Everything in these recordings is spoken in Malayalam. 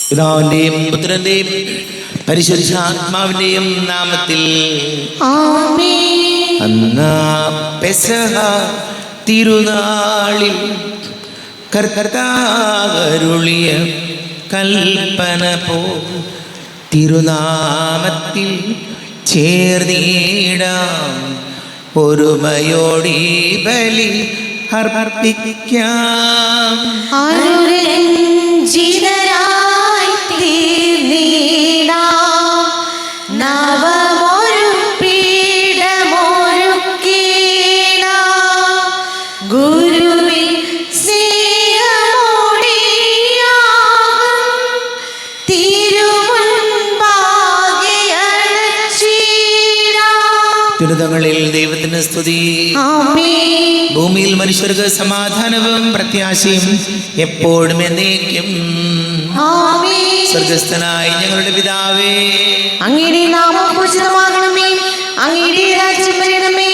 പിതാവിന്റെയും പുത്രന്റെയും പരിശുദ്ധാത്മാവിന്റെയും നാമത്തിൽ ആമേൻ. അന്നാ പെസഹ തിരുനാളിൽ കർത്താവരുളിയ കൽപ്പന പോ തിരുനാമത്തിൽ ചേർന്നിടാം, ഒരുമയോടി ബലി അർപ്പിക്കാം. അനുരഞ്ജിതരായി തീർന്നിടാം, നവമൊരു പീഠമൊരുക്കിടാം. ഗുരുവിൻ സ്നേഹമോടിയാകും തിരുമുൻപാകെ അണച്ചിടാം. തിരുതങ്ങളിൽ ദൈവത്തിന് സ്തുതി. ആമേൻ. ഭൂമിയിൽ മനുഷ്യർക്ക് സമാധാനവും പ്രത്യാശയും എപ്പോഴും എന്നേക്കും. ആമേൻ. സ്വർഗസ്ഥനായ ഞങ്ങളുടെ പിതാവേ, അങ്ങയുടെ നാമം പൂജിതമാകണമേ, അങ്ങയുടെ രാജ്യം വരണമേ.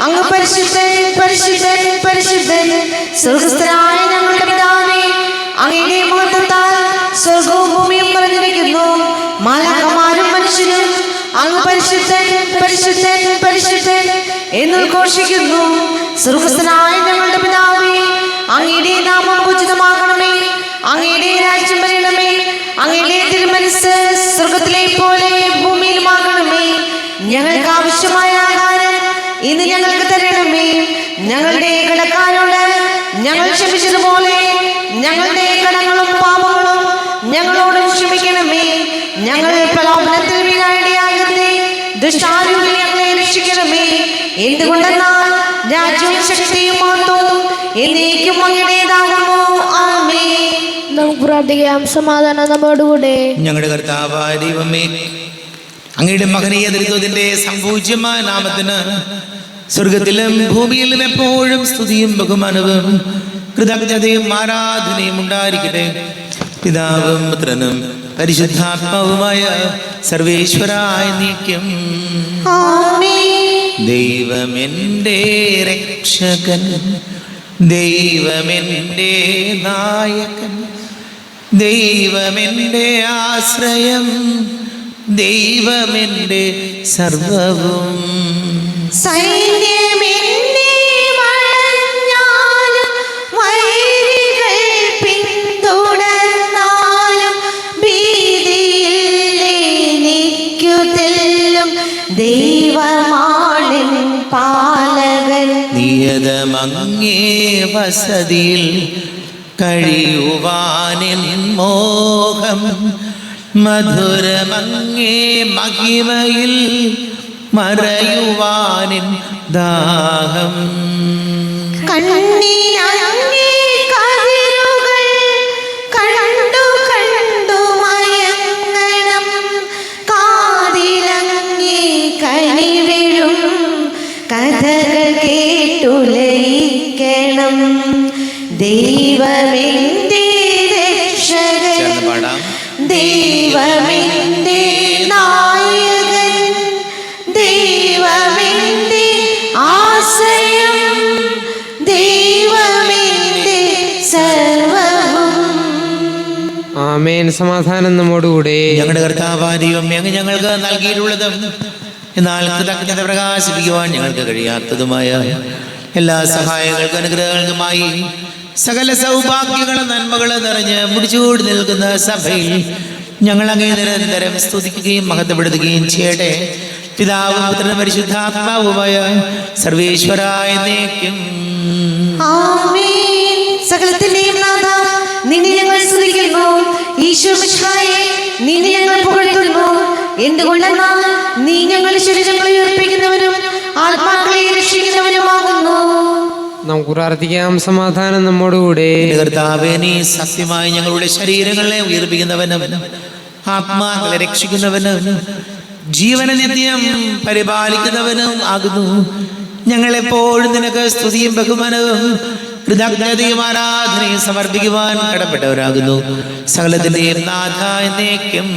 അങ്ങ് പരിശുദ്ധൻ പരിശുദ്ധൻ പരിശുദ്ധൻ. സ്വർഗസ്ഥനായ ഞങ്ങളുടെ പിതാവേ, അങ്ങയുടെ മഹത്വത്താൽ സ്വർഗവും ഭൂമിയും നിറഞ്ഞിരിക്കുന്നു. മാലാഖമാരും മനുഷ്യരും അങ്ങ് പരിശുദ്ധൻ പരിശുദ്ധൻ പരിശുദ്ധൻ എന്നുദ്ഘോഷിക്കുന്നു. സ്വർഗസ്ഥനായ ഞങ്ങളുടെ പിതാവേ, അങ്ങയുടെ നാമം പൂജിതമാകണമേ, അങ്ങയുടെ രാജ്യം വരണമേ. അങ്ങയുടെ തിരുമനസ്സ് സ്വർഗത്തിലെ പോലെ ഭൂമിയിലുമാകണമേ. ഞങ്ങൾക്ക് ആവശ്യമായ ആഹാരം ഇന്ന് ഞങ്ങൾക്ക് തരണമേ. ഞങ്ങളുടെ കടക്കാരോട് ഞങ്ങൾ ക്ഷമിച്ചതുപോലെ ഞങ്ങളുടെ കടങ്ങളും പാപങ്ങളും ഞങ്ങളോട് ക്ഷമിക്കണമേ. ഞങ്ങൾ പ്രലോഭനത്തിൽ വീഴാനിടയാകരുതേ, ദുഷ്ടാരൂപിൽ ഞങ്ങളെ രക്ഷിക്കണമേ. എന്തുകൊണ്ടെന്നാൽ രാജ്യവും ശക്തിയും മഹത്വവും എന്നേക്കും അങ്ങയുടേതാകുന്നു. ആമേൻ. നമുക്ക് പ്രാർത്ഥിക്കാം. സമാധാനം നമ്മോടുകൂടെ. ഞങ്ങളുടെ കർത്താവായ ദൈവമേ, അങ്ങയുടെ മഹനീയ ദരിദ്രത്തിന്റെ സംപൂജ്യമായ നാമത്തിന് സ്വർഗത്തിലും ഭൂമിയിലും എപ്പോഴും സ്തുതിയും ബഹുമാനവും കൃതജ്ഞതയും ആരാധനയും ഉണ്ടായിരിക്കട്ടെ. പിതാവും പുത്രനും പരിശുദ്ധാത്മാവുമായ സർവേശ്വരായ നീക്കും. ദൈവമെന്റെ രക്ഷകൻ, ദൈവമെന്റെ നായകൻ, ദൈവമെന്റെ ആശ്രയം, ദൈവമെന്റെ സർവവും. സൈന്യമെന്നെ വളഞ്ഞാലും വൈരികൾ പിന്തുടർന്നാലും ഭീതിയില്ലെനിക്കു തെല്ലും. ദൈവമാണിൻ പാലകൻ. നിയതമങ്ങേ വസതിയിൽ കഴിയുവാനിൻ മോഹം, മധുരമങ്ങേ മഹിമയിൽ മറയുവാനിൻ ദാഹം. കണ്ണിനങ്ങേ കതിരുകൾ കണ്ടു കണ്ടു മയങ്ങണം, കാതിലങ്ങേ കനിവിഴും കഥകൾ കേട്ടുലയിക്കണം. ദൈവമെന്റെ രക്ഷകൻ, ദൈവമെന്റെ നായകൻ, ദൈവമെന്റെ ആശ്രയം, ദൈവമെന്റെ സർവവും. ആമേൻ. സമാധാനം നമ്മോടുകൂടെ. ഞങ്ങളുടെ കർത്താവായ ദൈവമേ, അങ്ങ് ഞങ്ങൾക്ക് നൽകിയിട്ടുള്ളതും എന്നാൽ കൃതജ്ഞത പ്രകാശിപ്പിക്കുവാൻ ഞങ്ങൾക്ക് കഴിയാത്തതുമായ എല്ലാ സഹായങ്ങൾക്കും അനുഗ്രഹങ്ങൾക്കുമായി സകല സൗഭാഗ്യങ്ങളും നന്മകളും നിറഞ്ഞ് മുടിച്ചുകൂടി നിൽക്കുന്ന സഭയിൽ ഞങ്ങൾ അങ്ങേ നിരന്തരം സ്തുതിക്കുകയും മഹത്വപ്പെടുത്തുകയും ചെയ്യട്ടെ. പിതാവും പുത്രനും പരിശുദ്ധാത്മാവുമായ സർവേശ്വരായ എന്നേക്കും. ആമേൻ. സകലത്തിന്റെയും നാഥ, നിന്നെ ഞങ്ങൾ സ്തുതിക്കുന്നു. ഈശോ മിശിഹായേ, നിന്നെ ഞങ്ങൾ പുകഴ്ത്തുന്നു. എന്തുകൊണ്ടെന്നാൽ നീ ഞങ്ങളുടെ ശരീരങ്ങളെ ഉയർപ്പിക്കുന്നവനും ആത്മാക്കളെ രക്ഷിക്കുന്നവനുമാകുന്നു. നമുക്ക് പ്രാർത്ഥിക്കാം. സമാധാനം നമ്മോടുകൂടെ. കർത്താവേ, നീ സത്യമായി ഞങ്ങളുടെ ശരീരങ്ങളെ ഉയർപ്പിക്കുന്നവനും ആത്മാക്കളെ രക്ഷിക്കുന്നവനും ജീവന നിത്യം പരിപാലിക്കുന്നവനും ആകുന്നു. ഞങ്ങളെപ്പോഴും നിനക്ക് സ്തുതിയും ബഹുമാനവും കൃതജ്ഞതയും ആരാധനയും സമർപ്പിക്കുവാൻ കടപ്പെട്ടവരാകുന്നു. സകലത്തിന്റെയും നാഥ എന്നേക്കും.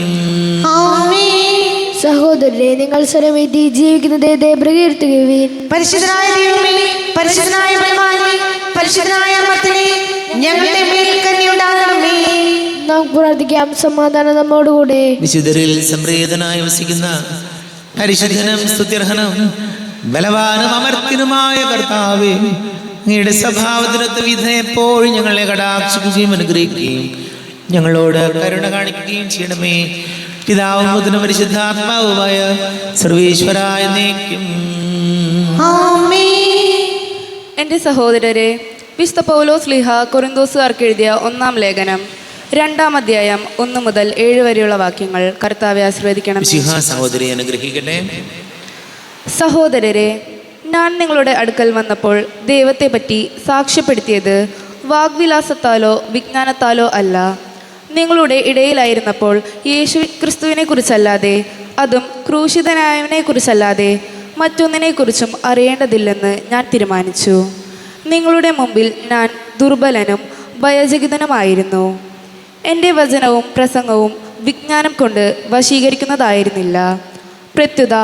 സഹോദരരെ, നിങ്ങൾ സ്വരമെത്തി ജീവിക്കുന്ന ദൈവത്തെ പ്രകീർത്തിക്കുവിൻ. പരിശുദ്ധനായ ദൈവമേ, പരിശുദ്ധനായ ബലവാനേ, പരിശുദ്ധനായ അമർത്തനേ, ഞങ്ങളുടെ മേൽ കരുണയുണ്ടാകണമേ. നമുക്ക് പ്രാർത്ഥിക്കാം. സമാധാനം നമ്മോടുകൂടെ. വിശുദ്ധരിൽ സംപ്രീതനായി വസിക്കുന്ന പരിശുദ്ധനും സ്തുത്യർഹനും ബലവാനും അമർത്തിനുമായ കർത്താവേ, അങ്ങയുടെ സ്വഭാവത്തിനൊത്ത വിധം എപ്പോഴും ഞങ്ങളെ കടാക്ഷിക്കുകയും അനുഗ്രഹിക്കുകയും ഞങ്ങളോട് കരുണ കാണിക്കുകയും ചെയ്യണമേ. പിതാവും പുത്രനും പരിശുദ്ധാത്മാവുമായ സർവേശ്വരായ എന്നേക്കും. എൻ്റെ സഹോദരരെ, വിശുദ്ധ പൗലോസ് ശ്ലീഹ കൊരിന്തോസുകാർക്ക് എഴുതിയ 1-ാം ലേഖനം 2-ാം അധ്യായം 1 മുതൽ 7 വരെയുള്ള വാക്യങ്ങൾ കർത്താവെ ആശീർവദിക്കണം. സഹോദരി അനുഗ്രഹിക്കട്ടെ. സഹോദരരെ, ഞാൻ നിങ്ങളുടെ അടുക്കൽ വന്നപ്പോൾ ദൈവത്തെ പറ്റി സാക്ഷ്യപ്പെടുത്തിയത് വാഗ്വിലാസത്താലോ വിജ്ഞാനത്താലോ അല്ല. നിങ്ങളുടെ ഇടയിലായിരുന്നപ്പോൾ യേശു ക്രിസ്തുവിനെ കുറിച്ചല്ലാതെ, അതും ക്രൂശിതനായവനെ കുറിച്ചല്ലാതെ മറ്റൊന്നിനെക്കുറിച്ചും അറിയേണ്ടതില്ലെന്ന് ഞാൻ തീരുമാനിച്ചു. നിങ്ങളുടെ മുമ്പിൽ ഞാൻ ദുർബലനും ഭയചകിതനുമായിരുന്നു. എൻ്റെ വചനവും പ്രസംഗവും വിജ്ഞാനം കൊണ്ട് വശീകരിക്കുന്നതായിരുന്നില്ല, പ്രത്യുത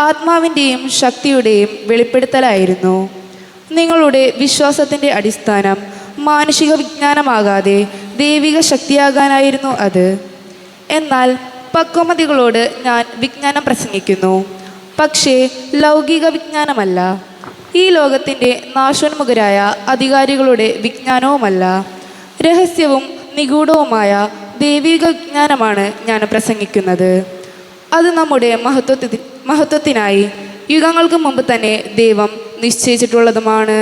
ആത്മാവിൻ്റെയും ശക്തിയുടെയും വെളിപ്പെടുത്തലായിരുന്നു. നിങ്ങളുടെ വിശ്വാസത്തിൻ്റെ അടിസ്ഥാനം മാനുഷിക വിജ്ഞാനമാകാതെ ദൈവിക ശക്തിയാകാനായിരുന്നു അത്. എന്നാൽ പക്വമതികളോട് ഞാൻ വിജ്ഞാനം പ്രസംഗിക്കുന്നു, പക്ഷേ ലൗകിക വിജ്ഞാനമല്ല, ഈ ലോകത്തിൻ്റെ നാശോന്മുഖരായ അധികാരികളുടെ വിജ്ഞാനവുമല്ല. രഹസ്യവും നിഗൂഢവുമായ ദൈവിക വിജ്ഞാനമാണ് ഞാൻ പ്രസംഗിക്കുന്നത്. അത് നമ്മുടെ മഹത്വത്തിനായി യുഗങ്ങൾക്ക് മുമ്പ് തന്നെ ദൈവം നിശ്ചയിച്ചിട്ടുള്ളതുമാണ്.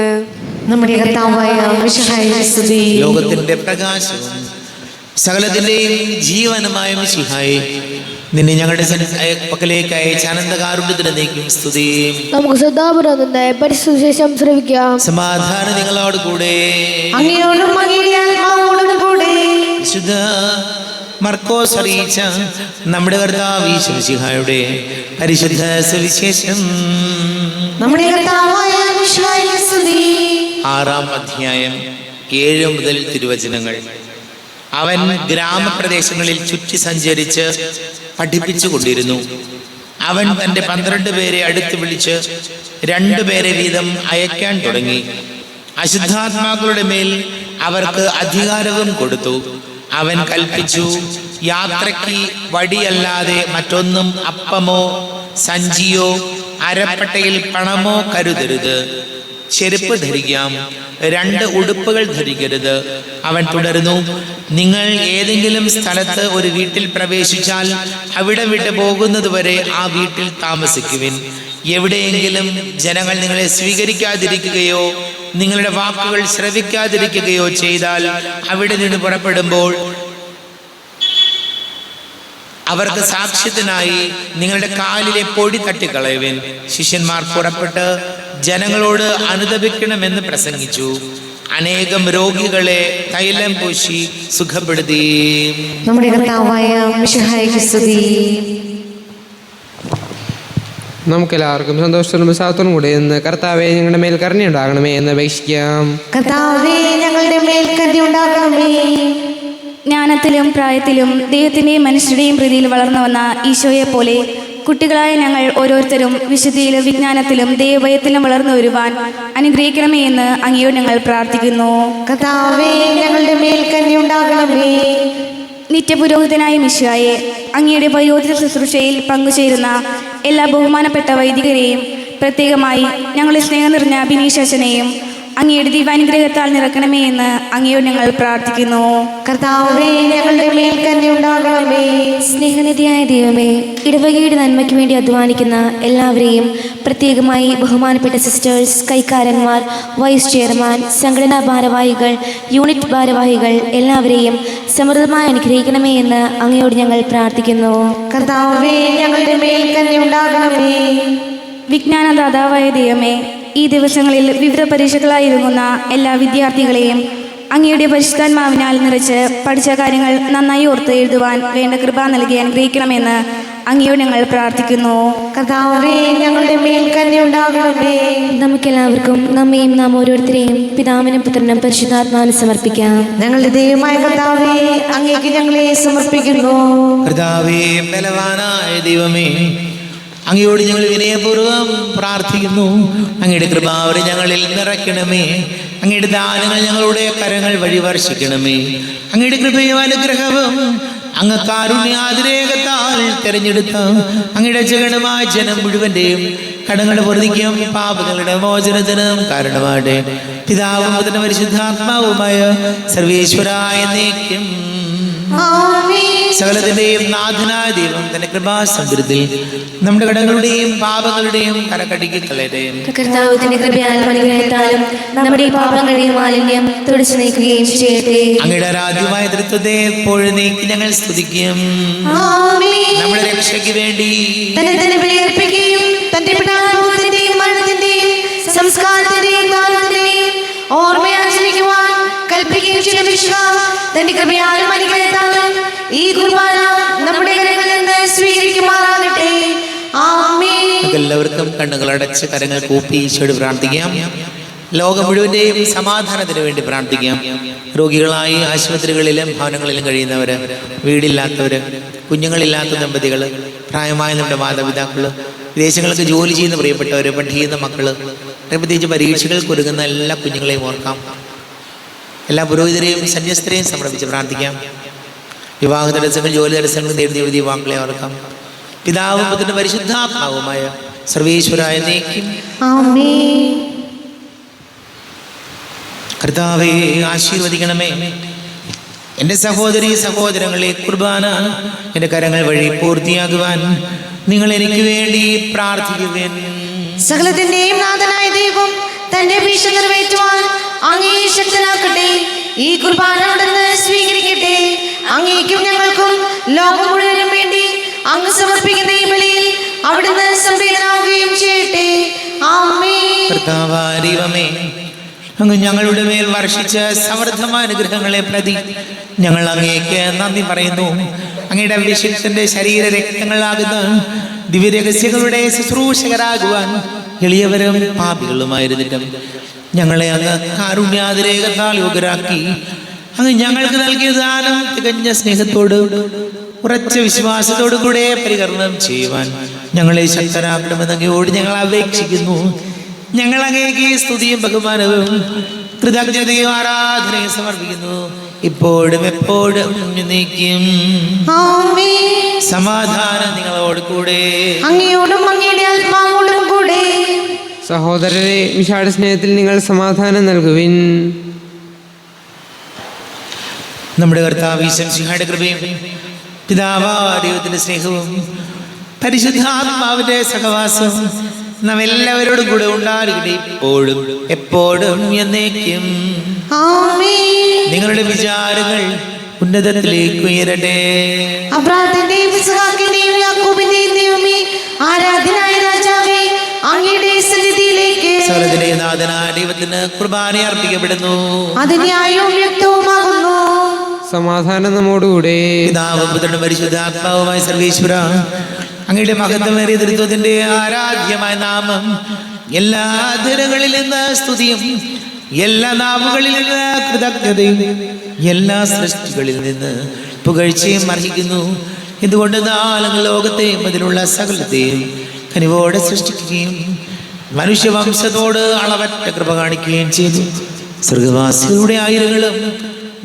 നമ്മുടെ കർത്താവായ മിശിഹായെ സ്തുതി. ലോകത്തിന്റെ പ്രകാശവും സകലത്തിന്റെയും ജീവനുമായ മിശിഹായെ, നിന്നെ ഞങ്ങളുടെ പക്കലേക്ക് അയച്ച അനന്തകാരുണ്യത്തിനേക്കും സ്തുതി. നമുക്ക് ശ്രദ്ധാപൂർവ്വം നിന്ന് പരിശുദ്ധ ശ്രവിക്കാം. സമാധാനം നിങ്ങളോട് കൂടെ. അങ്ങയോടും അങ്ങയുടെ ആത്മാവോടും കൂടെ. വിശുദ്ധ മർക്കോസ് അറിയിച്ച നമ്മുടെ കർത്താവ് യേശു മിശിഹായുടെ പരിശുദ്ധ സുവിശേഷം. നമ്മുടെ കർത്താവായ മിശിഹായെ സ്തുതി. 6-ാം അധ്യായം 7 മുതൽ തിരുവചനങ്ങൾ. അവൻ ഗ്രാമപ്രദേശങ്ങളിൽ ചുറ്റി സഞ്ചരിച്ച് പഠിപ്പിച്ചു കൊണ്ടിരുന്നു. അവൻ തൻ്റെ 12 പേരെ അടുത്ത് വിളിച്ച് 2 പേരെ വീതം അയക്കാൻ തുടങ്ങി. അശുദ്ധാത്മാക്കളുടെ മേൽ അവർക്ക് അധികാരവും കൊടുത്തു. അവൻ കൽപ്പിച്ചു, യാത്രയ്ക്ക് വടിയല്ലാതെ മറ്റൊന്നും, അപ്പമോ സഞ്ചിയോ അരപ്പട്ടയിൽ പണമോ കരുതരുത്. ചെരുപ്പ് ധരിക്കാം, 2 ഉടുപ്പുകൾ ധരിക്കരുത്. അവൻ തുടർന്നു, നിങ്ങൾ ഏതെങ്കിലും സ്ഥലത്ത് ഒരു വീട്ടിൽ പ്രവേശിച്ചാൽ അവിടെ വിട്ടു പോകുന്നതുവരെ ആ വീട്ടിൽ താമസിക്കുവിൻ. എവിടെയെങ്കിലും ജനങ്ങൾ നിങ്ങളെ സ്വീകരിക്കാതിരിക്കുകയോ നിങ്ങളുടെ വാക്കുകൾ ശ്രവിക്കാതിരിക്കുകയോ ചെയ്താൽ അവിടെ നിന്ന് പുറപ്പെടുമ്പോൾ അവർക്ക് സാക്ഷ്യത്തിനായി നിങ്ങളുടെ കാലിലെ പൊടി തട്ടിക്കളയുവിൻ. ശിഷ്യന്മാർ പുറപ്പെട്ട് ജനങ്ങളോട് അനുതപിക്കണമെന്ന് പ്രസംഗിച്ചു. അനേകം രോഗികളെ തൈലം പൂശി സുഖപ്പെടുത്തി. നമ്മുടെ കർത്താവായ മിശിഹായെ സ്തുതി. നമുക്കെല്ലാവർക്കും സന്തോഷത്തോടും ഉത്സാഹത്തോടും കൂടെ ഇന്ന് കർത്താവെ ഞങ്ങളുടെ മേൽ കരുണയുണ്ടാകണമേ എന്ന് അപേക്ഷിക്കാം. കർത്താവേ, ഞങ്ങളുടെ മേൽ കരുണയുണ്ടാകണമേ. ജ്ഞാനത്തിലും പ്രായത്തിലും ദൈവത്തിൻ്റെയും മനുഷ്യരുടെയും പ്രീതിയിൽ വളർന്നു വന്ന ഈശോയെ പോലെ കുട്ടികളായ ഞങ്ങൾ ഓരോരുത്തരും വിശുദ്ധിയിലും വിജ്ഞാനത്തിലും ദൈവഭയത്തിലും വളർന്നു വരുവാൻ അനുഗ്രഹിക്കണമേ എന്ന് അങ്ങയോട് ഞങ്ങൾ പ്രാർത്ഥിക്കുന്നു. കർത്താവേ, ഞങ്ങളുടെ മേൽ കരുണയുണ്ടാകണമേ. നിത്യപുരോഹിതനായ മിശിഹായെ, അങ്ങയുടെ വയോധിക ശുശ്രൂഷയിൽ പങ്കുചേരുന്ന എല്ലാ ബഹുമാനപ്പെട്ട വൈദികരെയും പ്രത്യേകമായി ഞങ്ങളെ സ്നേഹം നിറഞ്ഞ ബിനീശനെയും അങ്ങയുടെ ദൈവാനുഗ്രഹത്താൽ നിറക്കണമേ എന്ന് അങ്ങയോട് ഞങ്ങൾ പ്രാർത്ഥിക്കുന്നു. കർത്താവേ, ഞങ്ങളുടെ മേൽ കരുണയുണ്ടാകണമേ. സ്നേഹനിധിയായ ദൈവമേ, ഇടവകയുടെ നന്മയ്ക്ക് വേണ്ടി അധ്വാനിക്കുന്ന എല്ലാവരെയും, പ്രത്യേകമായി ബഹുമാനപ്പെട്ട സിസ്റ്റേഴ്സ്, കൈക്കാരന്മാർ, വൈസ് ചെയർമാൻ, സംഘടനാ ഭാരവാഹികൾ, യൂണിറ്റ് ഭാരവാഹികൾ എല്ലാവരെയും സമൃദ്ധമായി അനുഗ്രഹിക്കണമേ എന്ന് അങ്ങയോട് ഞങ്ങൾ പ്രാർത്ഥിക്കുന്നു. കർത്താവേ, ഞങ്ങളുടെ മേൽ കരുണയുണ്ടാകണമേ. വിജ്ഞാനദാതാവായ ദൈവമേ, ഈ ദിവസങ്ങളിൽ വിവിധ പരീക്ഷകളായിരുന്ന എല്ലാ വിദ്യാർത്ഥികളെയും അങ്ങയുടെ പരിശുദ്ധാത്മാവിനാൽ നിറച്ച് പഠിച്ച കാര്യങ്ങൾ നന്നായി ഓർത്ത് എഴുതുവാൻ വേണ്ട കൃപ നൽകി അനുഗ്രഹിക്കണമെന്ന് അങ്ങയോട് ഞങ്ങൾ പ്രാർത്ഥിക്കുന്നു. കർത്താവേ, ഞങ്ങളുടെ മേൽ കരുണയുണ്ടാകണമേ. നമുക്കെല്ലാവർക്കും നമ്മയും നാം ഓരോരുത്തരെയും പിതാവിനും പുത്രനും പരിശുദ്ധാത്മാവിനും സമർപ്പിക്കാം. ഞങ്ങളുടെ ദൈവമായ കർത്താവേ, അങ്ങേക്ക് ഞങ്ങളെ സമർപ്പിക്കുന്നു. കർത്താവേ, ബലവാനായ ദൈവമേ, അങ്ങയോട് ഞങ്ങൾ വിനയപൂർവ്വം പ്രാർത്ഥിക്കുന്നു. അങ്ങയുടെ കൃപാവരെ ഞങ്ങളിൽ നിറയ്ക്കണമേ. അങ്ങയുടെ ദാനങ്ങൾ ഞങ്ങളുടെ കരങ്ങൾ വഴി വർഷിക്കണമേ. അങ്ങയുടെ കൃപയും അനുഗ്രഹവും അങ്ങ് കാരുണ്യാതിരേകത്താൽ തെരഞ്ഞെടുത്ത അങ്ങയുടെ ജഗണമായ ജനം മുഴുവന്റെയും കടങ്ങളുടെ പൊറുതിക്കും പാപങ്ങളുടെ മോചനത്തിനും കാരണമാട്ടെ. പിതാവും പുത്രനും പരിശുദ്ധാത്മാവുമായ സർവേശ്വരായ എന്നേക്കും സകലത്തിന്റെയും നാഥനായ ദൈവം തന്റെ കൃപാസമുദ്രത്തിൽ നമ്മുടെ കടങ്ങളുടെയും പാപങ്ങളുടെയും കരകടിക്ക് കളയട്ടെ. കർത്താവിന്റെ കൃപയാലും അനുഗ്രഹത്താലും നമ്മുടെ പാപങ്ങളുടെയും മാലിന്യം തുടച്ചു നീക്കുകയും ചെയ്യട്ടെ. അങ്ങയുടെ ആരാധ്യമായ തൃത്വത്തെ എപ്പോഴും നീക്കി ഞങ്ങൾ സ്തുതിക്കും. നമ്മുടെ രക്ഷയ്ക്ക് വേണ്ടി തന്നെ ബലിയർപ്പിക്കുകയും തന്റെ പിതാവിന്റെയും മരണത്തിന്റെയും സംസ്കാരത്തിന്റെയും ദാനത്തിന്റെയും ഓർമ്മയാചരിക്കുവാൻ കൽപ്പിക്കുകയും ചെയ്ത വിശ്വാസം തന്റെ കൃപയാലും അനുഗ്രഹത്താലും ഈ കുർബാന നമ്മുടെ കരങ്ങളിൽ നിന്ന് സ്വീകരിക്കുമാറാകട്ടെ. ആമേൻ. എല്ലാവർക്കും കണ്ണുകൾ അടച്ച് കരങ്ങൾ കൂപ്പി ഈശോയോട് പ്രാർത്ഥിക്കാം. ലോകം മുഴുവന്റെയും സമാധാനത്തിന് വേണ്ടി പ്രാർത്ഥിക്കാം. രോഗികളായി ആശുപത്രികളിലും ഭവനങ്ങളിലും കഴിയുന്നവര്, വീടില്ലാത്തവര്, കുഞ്ഞുങ്ങളില്ലാത്ത ദമ്പതികള്, പ്രായമായ നമ്മുടെ മാതാപിതാക്കള്, വിദേശങ്ങൾക്ക് ജോലി ചെയ്യുന്ന പ്രിയപ്പെട്ടവര്, പഠിക്കുന്ന മക്കള്, പ്രത്യേകിച്ച് പരീക്ഷകൾക്ക് ഒരുങ്ങുന്ന എല്ലാ കുഞ്ഞുങ്ങളെയും ഓർക്കാം. എല്ലാ പുരോഹിതരെയും സന്യസ്തരെയും സമർപ്പിച്ച് പ്രാർത്ഥിക്കാം. വിവാഹ തടസ്സങ്ങൾ, ജോലി തടസ്സങ്ങൾ നേരിടുന്ന എഴുതിയ വാക്കുകളെ ഓർക്കാം. പിതാവും പുത്രനും പരിശുദ്ധാത്മാവുമായ സർവേശ്വരായ എന്നേക്കും ആമേൻ. കർത്താവേ, ആശീർവദിക്കണമേ. എൻ്റെ സഹോദരീ സഹോദരങ്ങളെ, കുർബാന എൻ്റെ കരങ്ങൾ വഴി പൂർത്തിയാകുവാൻ നിങ്ങൾ എനിക്ക് വേണ്ടി പ്രാർത്ഥിക്കുവേൻ. സകലത്തിന്റെയും നാഥനായ ദൈവം തന്റെ ഭീഷ നിറവേറ്റുവാൻ അങ്ങേ ശക്തനാക്കട്ടെ. ഈ കുർബാന അവിടുന്ന് സ്വീകരിക്കട്ടെ. അങ്ങേക്കും ഞങ്ങൾക്കും ലോകം മുഴുവനും വേണ്ടി അങ്ങ് സമർപ്പിക്കുന്ന ഈ ബലിയിൽ അവിടുന്ന് സംപ്രീതനാവുകയും ചെയ്യട്ടെ. ആമേൻ. കർത്താവായ ദൈവമേ, അങ്ങ് ഞങ്ങളുടെ മേൽ വർഷിച്ച സമൃദ്ധമായ അനുഗ്രഹങ്ങളെ പ്രതി ഞങ്ങൾ അങ്ങേക്ക് നന്ദി പറയുന്നു. അങ്ങയുടെ അഭിഷേകത്തിന്റെ ശരീര രക്തങ്ങളാകുന്ന ദിവ്യരഹസ്യങ്ങളുടെ ശുശ്രൂഷകരാകുവാൻ എളിയവരും പാപികളുമായിരുന്നിട്ടും ഞങ്ങളെ അങ്ങ് കാരുണ്യാതിരേകത്താൽ യോഗ്യരാക്കി. അങ്ങ് ഞങ്ങൾക്ക് നൽകിയ ദാനം തികഞ്ഞ സ്നേഹത്തോട് ഉറച്ച വിശ്വാസത്തോടു കൂടെ പരികരണം ചെയ്യുവാൻ ഞങ്ങളെ ശക്തരാക്കണമെന്ന് അങ്ങയോട് ഞങ്ങൾ അപേക്ഷിക്കുന്നു. ഞങ്ങൾ അങ്ങേക്ക് സ്തുതിയും ബഹുമാനവും കൃതജ്ഞതയും ആരാധനയും സമർപ്പിക്കുന്നു, ഇപ്പോഴും എപ്പോഴും എന്നേക്കും. ആമേൻ. സമാധാനം നിങ്ങളോട് കൂടെ. അങ്ങയോടും അങ്ങയുടെ ആത്മാവോടും കൂടെ. സഹോദരരെ, വിശാല സ്നേഹത്തിൽ നിങ്ങൾ സമാധാനം നൽകുവിൻ. നമ്മുടെ കർത്താവ് ഈശോ മിശിഹായുടെ കൃപയും പിതാവായ ദൈവത്തിന്റെ സ്നേഹവും പരിശുദ്ധാത്മാവിന്റെ സഹവാസവും നാം എല്ലാവരോടും കൂടെ ഉണ്ടാകട്ടെ, ഇപ്പോഴും എപ്പോഴും എന്നേക്കും. ആമേൻ. നിങ്ങളുടെ വിചാരങ്ങൾ ഉന്നതത്തിലേക്ക് ഉയരട്ടെ. അബ്രാഹാമിന്റെയും ഇസ്ഹാക്കിന്റെയും യാക്കോബിന്റെയും ദൈവമേ, ആരാധനായ രാജാവേ, അങ്ങയുടെ സന്നിധിയിലേക്ക് സകലത്തിന്റെയും നാഥനായ ദൈവത്തിന് കുർബാന അർപ്പിക്കപ്പെടുന്നു. അത് ന്യായവും യുക്തവുമാകുന്നു. സമാധാനം നമ്മോടുകൂടെ. പിതാവും പുത്രനും പരിശുദ്ധാത്മാവുമായ സർവേശ്വര, അങ്ങയുടെ മഹത്വമേറിയ തൃത്വത്തിന്റെ ആരാധ്യമായ നാമം എല്ലാ ധരങ്ങളിൽ നിന്ന് സ്തുതിയും എല്ലാ നാവുകളിൽ നിന്ന് കൃതജ്ഞതയും എല്ലാ സൃഷ്ടികളിൽ നിന്ന് പുകഴ്ചയും അർഹിക്കുന്നു. എന്തുകൊണ്ട് നാളങ്ങൾ ലോകത്തെയും അതിലുള്ള സകലത്തെയും കനിവോടെ സൃഷ്ടിക്കുകയും മനുഷ്യവംശത്തോട് അളവറ്റ കൃപ കാണിക്കുകയും ചെയ്തു. സ്വർഗവാസികളുടെ ആയിരങ്ങളും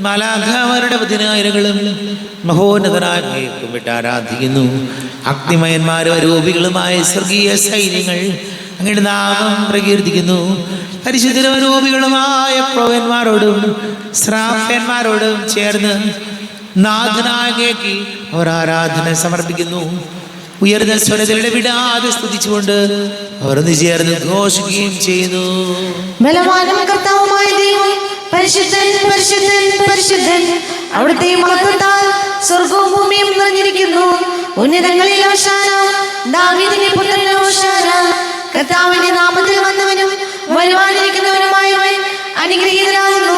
മാലാഖമാരുടെ പതിനായിരങ്ങളും മഹോന്നതനായ വിട്ട് ആരാധിക്കുന്നു. അഗ്നിമയന്മാരും അരൂപികളുമായ സ്വർഗീയ സൈന്യങ്ങൾ അങ്ങയുടെ നാമം പ്രകീർത്തിക്കുന്നു. പരിശുദ്ധരും അരൂപികളുമായ പ്രവന്മാരോടും ശ്രാപ്പന്മാരോടും ചേർന്ന് നാഥനാകേക്ക് അവർ ആരാധന സമർപ്പിക്കുന്നു. ഉയർന്ന സ്വരത്തിൽ ഇടവിടാതെ സ്തുതിച്ചുകൊണ്ട് അവർ ചേർന്ന് ഘോഷിക്കുകയും ചെയ്യുന്നു. ബലവാനും കർത്താവുമായ ദൈവം പരിശുദ്ധൻ, പരിശുദ്ധൻ, പരിശുദ്ധൻ. അവിടുത്തെ മഹത്വത്താൽ സ്വർഗവും ഭൂമിയും നിറഞ്ഞിരിക്കുന്നു. ഉന്നതങ്ങളിൽ ഹോശാന, ദാവീദിന്റെ പുത്രൻ ഹോശാന. കർത്താവിന്റെ നാമത്തിൽ വന്നവനും വരുവാനിരിക്കുന്നവനുമായവൻ അനുഗ്രഹീതനാകുന്നു.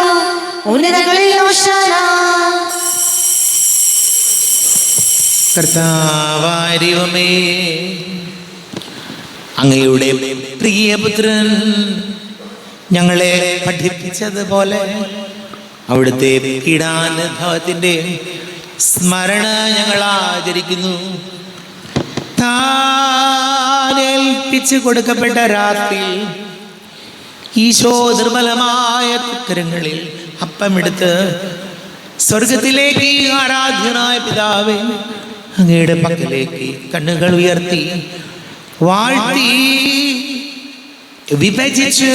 ഉന്നതങ്ങളിൽ ഹോശാന. കർത്താവായ ദൈവമേ, അങ്ങയുടെ പ്രിയപുത്രൻ ഞങ്ങളെ പഠിപ്പിച്ചതുപോലെ അവിടുത്തെ പീഡാനുഭവത്തിന്റെ സ്മരണ ഞങ്ങൾ ആചരിക്കുന്നു. താൻ ഏൽപ്പിച്ചു കൊടുക്കപ്പെട്ട രാത്രി ഈശോ നിർമ്മലമായ കരങ്ങളിൽ അപ്പമെടുത്ത് സ്വർഗത്തിലേക്ക് ആരാധ്യനായ പിതാവേ അങ്ങയുടെ പക്കലേക്ക് കണ്ണുകൾ ഉയർത്തി വാഴ്ത്തി വിഭജിച്ച്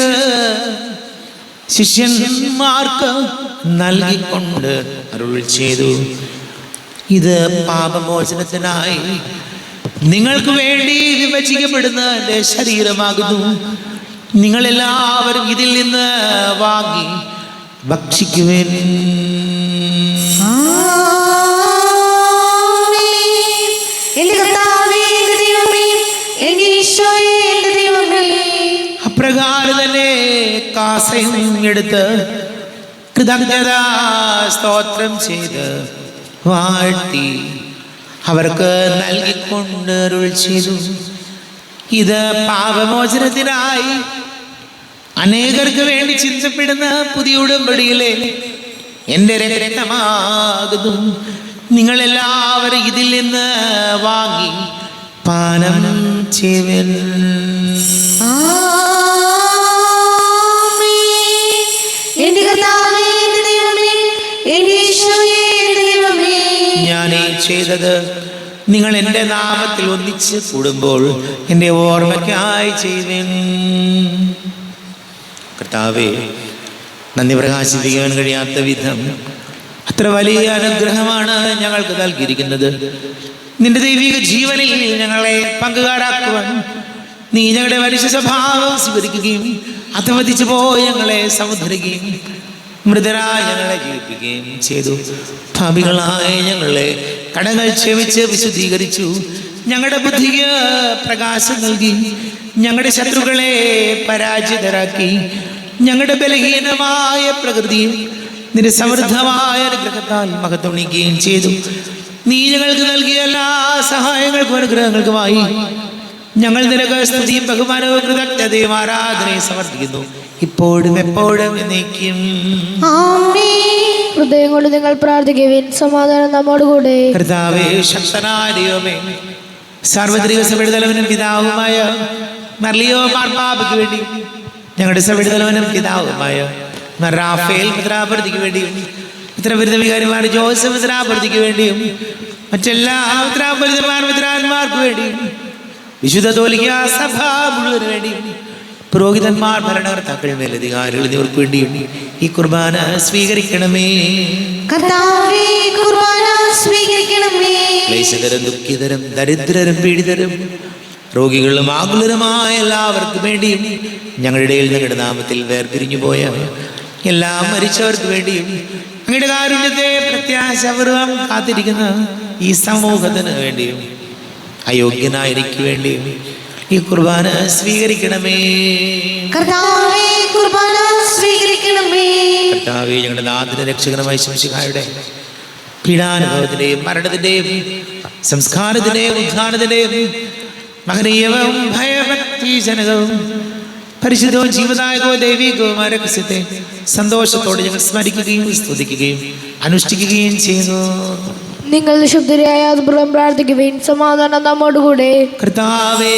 ശിഷ്യന്മാർക്ക് നൽകിക്കൊണ്ട് അരുൾ ചെയ്തു, ഇത് പാപമോചനത്തിനായി നിങ്ങൾക്ക് വേണ്ടി വിഭജിക്കപ്പെടുന്ന എൻ്റെ ശരീരമാകുന്നു. നിങ്ങളെല്ലാവരും ഇതിൽ നിന്ന് വാങ്ങി ഭക്ഷിക്കുവിൻ. അപ്രകാരം തന്നെ കാസയും എടുത്ത് കൃതജ്ഞതാ സ്തോത്രം ചെയ്ത് വാഴ്ത്തി അവർക്ക് നൽകിക്കൊണ്ട് അരുൾ ചെയ്തു, ഇത് പാപമോചനത്തിനായി അനേകർക്ക് വേണ്ടി ചിന്തപ്പെടുന്ന പുതിയ ഉടമ്പടിയിലെ എൻ്റെ രക്തമാകുന്നു. നിങ്ങളെല്ലാവരും ഇതിൽ നിന്ന് വാങ്ങി പാനം ചെയ്യുവിൻ. ഞാൻ ഈ ചെയ്തത് നിങ്ങൾ എൻ്റെ നാമത്തിൽ ഒന്നിച്ച് കൂടുമ്പോൾ എൻ്റെ ഓർമ്മയ്ക്കായി ചെയ്യുവിൻ. കർത്താവേ, നന്ദി പ്രകാശിപ്പിക്കാൻ കഴിയാത്ത വിധം അത്ര വലിയ അനുഗ്രഹമാണ് ഞങ്ങൾക്ക് നൽകിയിരിക്കുന്നത്. നിന്റെ ദൈവിക ജീവനിൽ ഞങ്ങളെ പങ്കുകാരാക്കുവാൻ നീ ഞങ്ങളുടെ മനുഷ്യ സ്വഭാവം സ്വീകരിക്കുകയും അധപതിച്ചു പോയി ഞങ്ങളെ സമുദ്ധരിക്കുകയും മൃതരായ ഞങ്ങളെ ജീവിപ്പിക്കുകയും ചെയ്തു. ഭാവികളായ ഞങ്ങളെ കടങ്ങൾ ക്ഷമിച്ച് വിശുദ്ധീകരിച്ചു. ഞങ്ങളുടെ ബുദ്ധിക്ക് പ്രകാശം നൽകി ഞങ്ങളുടെ ശത്രുക്കളെ പരാജിതരാക്കി. ഞങ്ങളുടെ ബലഹീനമായ പ്രകൃതിയും നിന്റെ സമൃദ്ധമായ അനുഗ്രഹത്താൽ മഹത്വണിക്കുകയും ചെയ്തു. നീ ഞങ്ങൾക്ക് നൽകിയ എല്ലാ സഹായങ്ങൾക്കും അനുഗ്രഹങ്ങൾക്കുമായി ഞങ്ങൾ നിനക്ക് സ്തുതിയും ബഹുമാനവും കൃതജ്ഞതയും ആരാധനയും സമർപ്പിക്കുന്നു, ഇപ്പോഴും എപ്പോഴും എന്നേക്കും. ഹൃദയം കൊണ്ട് നിങ്ങൾ പ്രാർത്ഥിക്കുവിൻ. സമാധാനം നമ്മോടുകൂടെ. കർത്താവേ, ശക്തനായ ദൈവമേ, സാർവത്രിക സഭയുടെ തലവനും പിതാവുമായ മർലിയോ മാർപ്പാപ്പയ്ക്ക് വേണ്ടി, ഞങ്ങളുടെ സഭയുടെ തലവനും പിതാവുമായ റാഫേൽ മിത്രാപർത്തിക്ക് വേണ്ടിയും, മിത്രവിരുദ്ധ വികാരിമാർ ജോസഫ് മിത്രാപർത്തിക്ക് വേണ്ടിയും, മറ്റെല്ലാ മിത്രാന്മാർക്ക് വേണ്ടിയും, വിശുദ്ധ കത്തോലിക്ക സഭ മുഴുവന് വേണ്ടിയും, പുരോഹിതന്മാർ, ഭരണകർത്താക്കൾ, മേലധികാരികൾ എന്നിവർക്ക് വേണ്ടിയും ഈ കുർബാന സ്വീകരിക്കണമേ. ക്ലേശകരും ദുഃഖിതരും ദരിദ്രരും പീഡിതരും രോഗികളും ആകുലരുമായ എല്ലാവർക്കും വേണ്ടിയും, ഞങ്ങളുടെ ഇടയിൽ ഞങ്ങളുടെ നാമത്തിൽ വേർപിരിഞ്ഞു പോയ എല്ലാ മരിച്ചവർക്ക് വേണ്ടിയും, അങ്ങയുടെ കാരുണ്യത്തെ പ്രത്യാശപൂർവം കാത്തിരിക്കുന്ന ഈ സമൂഹത്തിന് വേണ്ടിയും, അയോഗ്യനായ എനിക്ക് വേണ്ടിയും ഈ കുർബാന സ്വീകരിക്കണമേ. കർത്താവേ, ഞങ്ങളുടെ നാഥന രക്ഷകനുമായ ശംശിഹായുടെ പീഡാനുഭവത്തിന്റെയും മരണത്തിന്റെയും സംസ്കാരത്തിന്റെയും ഉദ്ധാനത്തിന്റെയും മഹനീയവും ഭയഭക്തിജനകവും പരിശുദ്ധവും ജീവദായകവും ദൈവികവുമായ രഹസ്യത്തെ സന്തോഷത്തോടെ ഞങ്ങൾ സ്മരിക്കുകയും സ്തുതിക്കുകയും അനുഷ്ഠിക്കുകയും ചെയ്യുന്നു. നിങ്ങൾ നിശബ്ദരായ അതുപൂർവ്വം പ്രാർത്ഥിക്കുവിൻ. സമാധാനം നമ്മോടുകൂടെ. കർത്താവേ,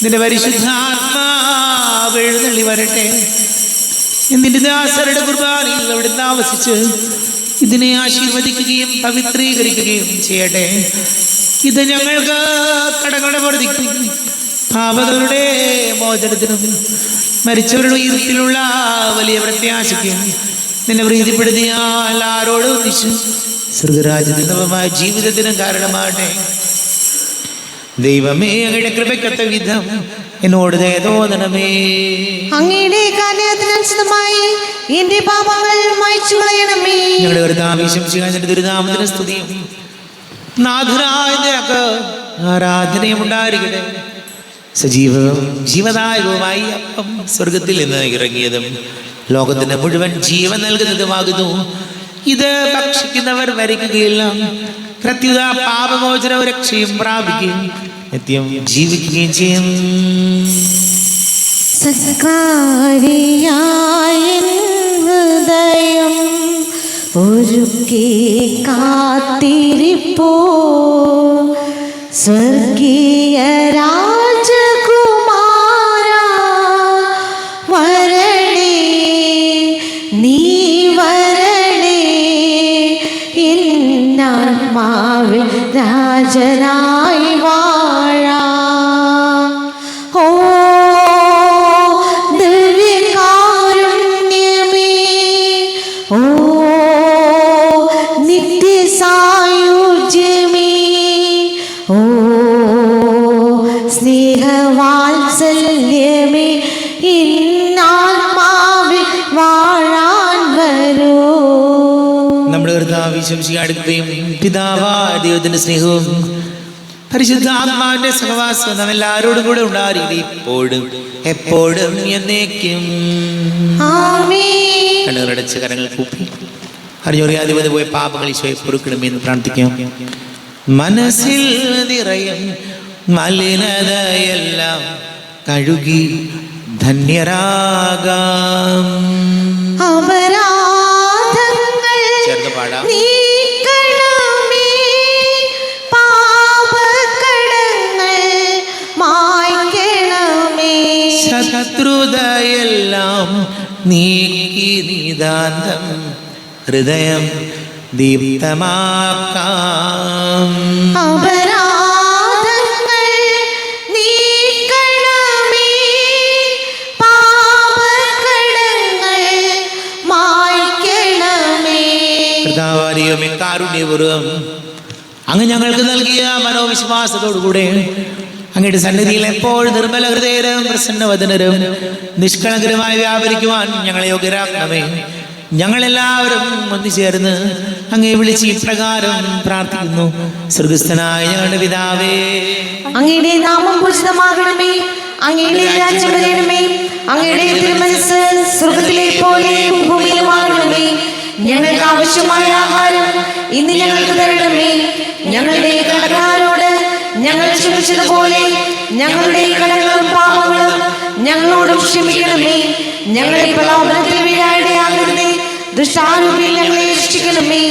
നിന്റെ പരിശുദ്ധാത്മാവ് എഴുന്നള്ളി വരട്ടെ. നിന്റെ ദാസരുടെ കുർബാനയിൽ അവിടെ താമസിച്ച് ഇതിനെ ആശീർവദിക്കുകയും പവിത്രീകരിക്കുകയും ചെയ്യട്ടെ. ഇത് ഞങ്ങൾക്ക് കടങ്ങളുടെ വർദ്ധിക്കും, പാപങ്ങളുടെ മോചനത്തിനും മരിച്ചവരുടെ ഉയർത്തിലുള്ള വലിയ പ്രത്യാശയ്ക്കും നിന്നെ പ്രീതിപ്പെടുത്തിയ എല്ലാവരോടും ഒന്നിച്ചു സ്വർഗരാജ്യത്തിൽ നവമായ ജീവിതത്തിനും കാരണമാകട്ടെ. ദൈവമേ, അങ്ങയുടെ കൃപയ്ക്കൊത്ത വിധം എന്നോട് ദയ തോന്നണമേ. അങ്ങയുടെ കാരുണ്യത്തിനനുസൃതമായി എന്റെ പാപങ്ങൾ മായ്ച്ചു കളയണമേ. ഞങ്ങളുടെ കർത്താവേ, ശംശിഹായുടെ ദുരിതാമത്തിന് സ്തുതിയും നാഥനായ നിനക്ക് ആരാധനയും ഉണ്ടായിരിക്കട്ടെ. സജീവവും ജീവദായകവുമായി അപ്പം സ്വർഗത്തിൽ നിന്ന് ഇറങ്ങിയതും ലോകത്തിന് മുഴുവൻ ജീവൻ നൽകുന്നതുമാകുന്നു. ഇത് ഭക്ഷിക്കുന്നവർ മരിക്കുകയില്ല, പ്രത്യുത പാപമോചനവും രക്ഷയും പ്രാപിക്കുകയും നിത്യം ജീവിക്കുകയും ചെയ്യും. ഹൃദയം ഒരുക്കി കാത്തിരിപ്പോ സ്വർഗീയ രാജകുമാര എന്നാത്മാവിൽ രാജനായി വാഴാം. ഓ ദിവ്യകാരുണ്യമേ, ഓ നിത്യസായുജ്യമേ, ഓ സ്നേഹവാത്സല്യമേ, ഇന്നാത്മാവിൽ വാഴാൻ വരൂ. നമ്മുടെ കർത്താവ് അടുക്കുകയും പിതാവായ ദൈവത്തിന്റെ സ്നേഹവും പരിശുദ്ധാത്മാവിന്റെ സഹവാസവും നാം എല്ലാവരോടും കൂടെ ഉണ്ടായിരിക്കും ഇപ്പോഴും എപ്പോഴും എന്നേക്കും. ആമേൻ. കണ്ണുകളടച്ച് കരങ്ങൾ കൂപ്പി അറിഞ്ഞറിയാതെ പോയ പാപങ്ങൾ ഈശോയെ പൊറുക്കണമെന്ന് പ്രാർത്ഥിക്കാം. മനസ്സിൽ നിറയും മലിനതയെല്ലാം കഴുകി ധന്യരാകാം. അപരാധങ്ങൾ ചേർന്ന് പാടാം. നീക്കണമേ, പാപക്കടങ്ങൾ മായ്ക്കണമേ. ശത്രുതയെല്ലാം നീക്കി നിതാന്തം ഹൃദയം ദീപ്തമാക്കാം. അപരാധങ്ങൾ നീക്കണമേ, പാപക്കടങ്ങൾ മായ്ക്കണമേ. കർത്താവാരിയുമേ കാരുണ്യപൂർവ്വം അങ്ങ് ഞങ്ങൾക്ക് നൽകിയ മനോവിശ്വാസത്തോടുകൂടെ അങ്ങയുടെ സന്നിധിയിൽ എപ്പോഴും നിർമ്മല ഹൃദയരും പ്രസന്നവദനരും നിഷ്കളങ്കരമായി വ്യാപരിക്കുവാൻ ഞങ്ങളെ യോഗ്യരാക്കണമേ. ഞങ്ങളെല്ലാവരും ഒന്നുചേർന്ന് അങ്ങേ വിളിച്ച് ഇപ്രകാരം പ്രാർത്ഥിക്കുന്നു. സ്വർഗസ്ഥനായ ഞങ്ങളുടെ പിതാവേ, അങ്ങയുടെ നാമം പൂജിതമാകണമേ, അങ്ങയുടെ രാജ്യം വരണമേ, അങ്ങയുടെ തിരുമനസ്സ് സ്വർഗ്ഗത്തിലെ പോലെ ഭൂമിയിലുമാകണമേ. ഞങ്ങൾക്ക് ആവശ്യമായ ആഹാരം ഇന്ന് ഞങ്ങൾക്ക് തരണമേ. ഞങ്ങളുടെ കടക്കാരോട് ഞങ്ങൾ ക്ഷമിച്ചതുപോലെ ഞങ്ങളുടെ കടങ്ങളും പാപങ്ങളും ഞങ്ങളോടും ക്ഷമിക്കണമേ. ഞങ്ങളെ പ്രലോഭനത്തിൽ വീഴാനിടയാകരുതേ, ദുഷ്ടാരൂപിയിൽ ഞങ്ങളെ രക്ഷിക്കണമേ.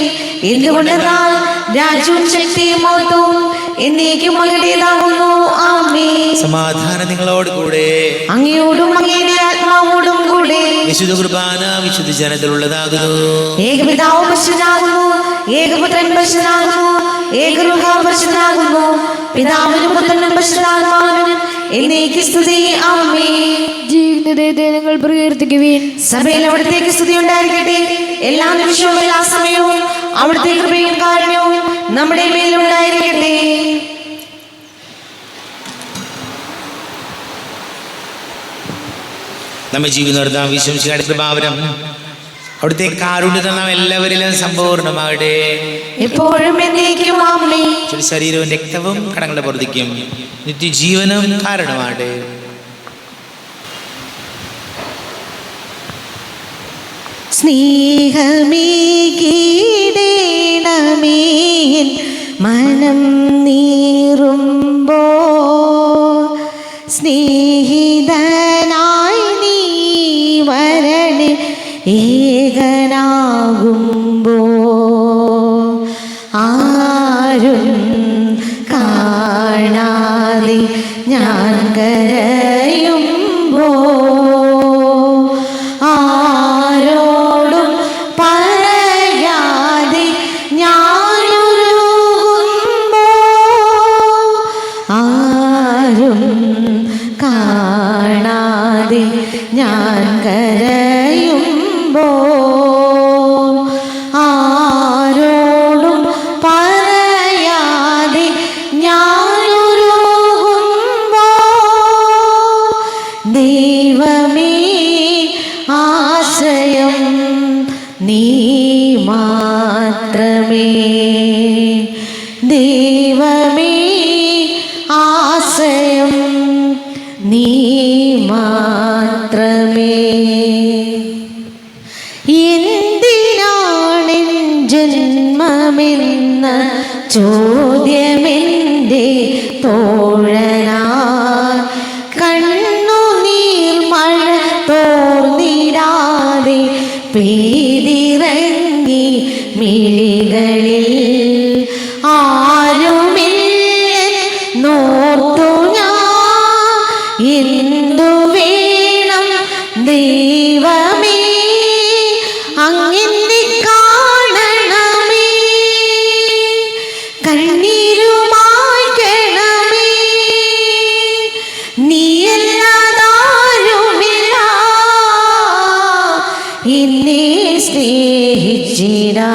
എന്തുകൊണ്ടെന്നാൽ രാജ്യവും ശക്തിയും മഹത്വവും എന്നേക്കും അങ്ങയുടേതാകുന്നു. ആമേൻ. സമാധാനം നിങ്ങളോട് കൂടെ. അങ്ങയോടും അങ്ങയുടെ ആത്മാവോടും കൂടെ. വിശുദ്ധ കുർബാന വിശുദ്ധ ജനത്തിലുള്ളതാകുന്നു. ഏകപിതാവ് പരിശുദ്ധനാകുന്നു, ഏകപുത്രൻ പരിശുദ്ധനാകുന്നു, ഏകരൂഹ പരിശുദ്ധനാകുന്നു. പിതാവിനും പുത്രനും പരിശുദ്ധാത്മാവിനും എന്നേക്ക് സ്തുതി. ആമേൻ. ജീവിക്കുന്ന ദൈവത്തെ നിങ്ങൾ പ്രകീർത്തിക്കുവിൻ. സഭയിൽ അവിടത്തേക്ക് സ്തുതി ഉണ്ടായിരിക്കട്ടെ. എല്ലാ നിമിഷവും എല്ലാ സമയവും അവിടുത്തെ കൃപയും കാരുണ്യവും നമ്മുടെ മേലുണ്ടായിരിക്കട്ടെ. നമ്മെ ജീവിതം വിശ്വസിക്കുന്ന കൃപാവരം അവിടുത്തെ കാരുണ്യത നാം എല്ലാവരിലും സമ്പൂർണ്ണമാകട്ടെ. എപ്പോഴും എന്നേക്കും. ആമേൻ. ശരീരവും രക്തവും കടങ്ങളുടെ പൊറുതിക്കും നിത്യജീവനും കാരണമാകട്ടെ. സ്നേഹമേ കീടേണമേ മനം നീറുമ്പോ, സ്നേഹിതനായി നീ വരണേ ഏകനാകുമ്പോ. ആരും കാണാതെ ഞാൻ കരയുമ്പോ, ആരോടും പറയാതെ ഞാനൊരുങ്ങുമ്പോ, ആരും കാണാതെ ഞാൻ കരയുമ്പോ, ആരോടും പറയാതെ ഞാനൊരുങ്ങുമ്പോ, ദൈവമേ ആശ്രയം നീ മാത്രമേ. ദൈവമേ ആശ്രയം നീ മാത്രമേ. എന്തിനാണെൻ ജന്മമെന്ന ചോദ്യമെൻ്റെ തോഴനാ, കണ്ണുനീർ മഴ തോർന്നിടാതെ പെയ്തിറങ്ങി മിഴികളിൽ. ആരുമില്ലെന്നോർത്തു ഞാൻ എന്തു വേണം ദൈവമേ, അങ്ങെന്നെ കാണണമേ. കണ്ണീരുമായ്ക്കണമേ. നീയല്ലാതാരുമില്ല എന്നെ സ്നേഹിച്ചിടാ.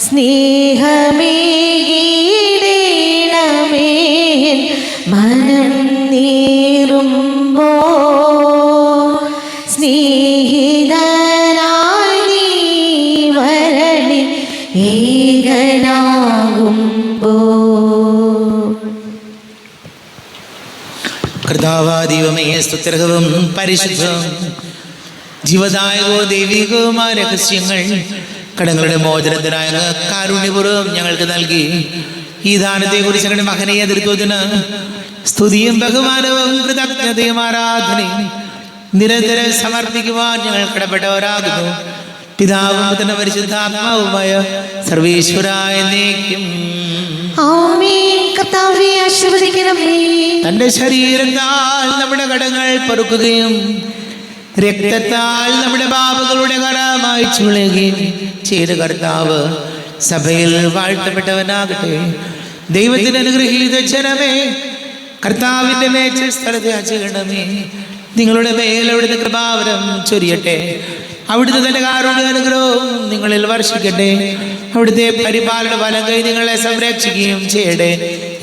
സ്നേഹമേകിടണമേ മനം നീറുമ്പോ. സ്നേഹിതനായി നീ വരണി ഏകനാകുമ്പോ. കർത്താവാദൈവമേ, സ്തുത്യർഹവും പരിശുദ്ധവും ജീവദായകവും ദൈവികവുമായ രഹസ്യങ്ങൾ കടങ്ങളുടെ മോചനത്തിനായ കാരുണ്യപൂർവ്വം ഞങ്ങൾക്ക് നൽകി ഈ ദാനത്തെക്കുറിച്ച് ഞങ്ങളുടെ മഹനീയ തൃത്വത്തിന് സ്തുതിയും ബഹുമാനവും കൃതജ്ഞതയും ആരാധനയും നിരന്തരം സമർപ്പിക്കുവാൻ ഞങ്ങൾ കടപ്പെട്ടവരാകുന്നു. പിതാവും പുത്രനും പരിശുദ്ധാത്മാവുമായ സർവീശ്വരായ എന്നേക്കും ആമേൻ. കർത്താവേ ആശീർവദിക്കണമേ. തന്റെ ശരീരത്താൽ നമ്മുടെ കടങ്ങൾ പൊറുക്കുകയും രക്തത്താൽ നമ്മുടെ പാപങ്ങളുടെ കറ മായ്ച്ചു കളയുകയും ചെയ്ത കർത്താവ് സഭയിൽ വാഴ്ത്തപ്പെട്ടവനാകട്ടെ. ദൈവത്തിന് അനുഗ്രഹീത ജനമേ, കർത്താവിന്റെ മേച്ചിൽ സ്ഥലത്തെ ആചരണമേ. നിങ്ങളുടെ മേൽ അവിടുത്തെ കൃപാവരം ചൊരിയട്ടെ. അവിടുത്തെ തന്റെ കാരുണ്യ അനുഗ്രഹവും നിങ്ങളിൽ വർഷിക്കട്ടെ. അവിടുത്തെ പരിപാലന ഫലം കൈ നിങ്ങളെ സംരക്ഷിക്കുകയും ചെയ്യട്ടെ,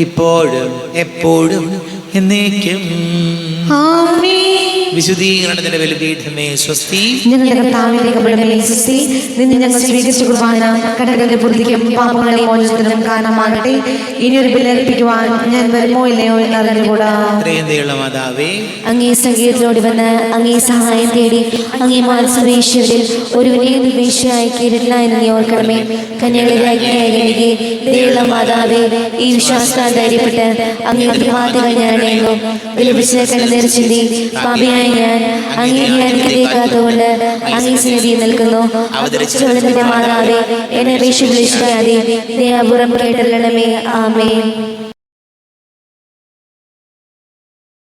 ഇപ്പോഴും എപ്പോഴും എന്നേക്കും. വിശുദ്ധീകരണത്തിന്റെ ബലിപീഠമേ സ്വസ്തി. ഞങ്ങളുടെ കർത്താവിന്റെ കബറിടമേ സ്വസ്തി. നിന്ന് ഞങ്ങൾ സ്വീകരിച്ച കുർബാന കടകളുടെ പൂർത്തിക്കും പാപങ്ങളെ മോചനത്തിനും കാരണമാകട്ടെ. ഇനിയൊരു ബലിയർപ്പിക്കുവാൻ ഞാൻ വരുമോ ഇല്ലയോ എന്നറിഞ്ഞുകൂടാ. ദയുള്ള മാതാവേ, അങ്ങേ സംഗീതത്തിലോടി വന്ന് അങ്ങേ സഹായം തേടി അങ്ങേ മാനസവേശ്വരിൽ ഒരുവനെ നിർവേശയായി കീഴല്ല എന്ന് നീ ഓർക്കണമേ. കന്യകളിലേക്ക് ദയുള്ള മാതാവേ, ഈ വിശ്വാസത്താൽ ധൈര്യപ്പെട്ട് അങ്ങേ പ്രഭാതങ്ങൾ ഞാൻ അണയുന്നു. വിലപിച്ച് കണ്ണുനീർ ചിന്തി പാപിയായ ഞാൻ അങ്ങേ ധ്യാനിക്കാത്തതുകൊണ്ട് അങ്ങേ സന്നിധിയിൽ നിൽക്കുന്നു. അവതരിച്ച മാതാവേ, എന്നെ അപേക്ഷ വിളിച്ചാതെ ദയാപൂർവം കേട്ടല്ലണമേ. ആമേൻ.